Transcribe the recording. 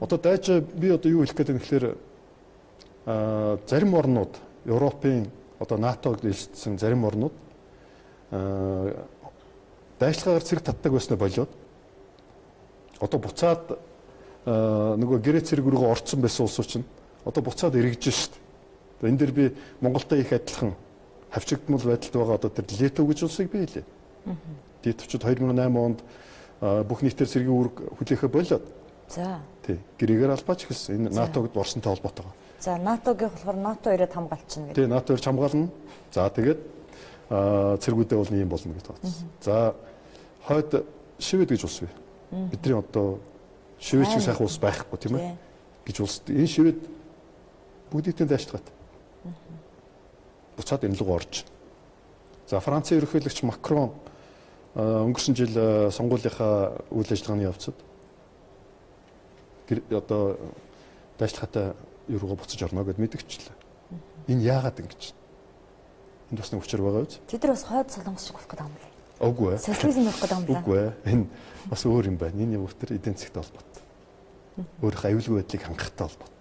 Одоо дайж би одоо юу хэлэх гээд юм гэхээр зарим орнууд Европын одоо НАТОг дэлгэсэн зарим орнууд дайчлагаар цэрэг татдаг байснаа болоод одоо буцаад нөгөө гэрээ цэрэг рүүгээ орцсон байсан улсууд чинь одоо буцаад эргэж шít. Энэ дэр би Монголтой их адилхан хавчигдмал байдалд байгаа одоо тэр Литв гэж улсыг бий лээ. Литвчууд 2008 онд бүх нийтээр цэргийн үүрэг хүлээхэ болоод. За. Тий. Гэрээгээр албаач эхэлсэн. Энэ НАТОгд орсонтой холбоотойгоо. За НАТОгийн болохоор НАТО ирээд хамгаалчихна гэдэг. Тий, НАТО ирж хамгаална. За тэгээд цэргүүдээ бол ийм болно гэж бодсон. За хойд Швед гэж улс бий. Бидний одоо Шведчиг сайхан улс байхгүй тийм ээ гэж улс. Энэ Швед бүгдийн дайчлагат. Буцаад энэ руу орж. За Францын ерөнхийлөгч Макрон өнгөрсөн жил сонгуулийнхаа үйл ажиллагааны явцад одоо дайчлагатай юу руугаа буцаж орно гэд мэдгчлээ. Энэ яагаад ингэж? Энд бас нэг учир байгаа биз? Тэд нар бас хойд солонгос шиг болох гэдэг юм лээ. Үгүй ээ. Социализм болох гэдэг юм лээ. Үгүй ээ. Энэ бас өөр юм байна. Энэ юу өтер эдийн засгт холбоотой. Өөрөх аюулгүй байдлыг хангахтай холбоотой.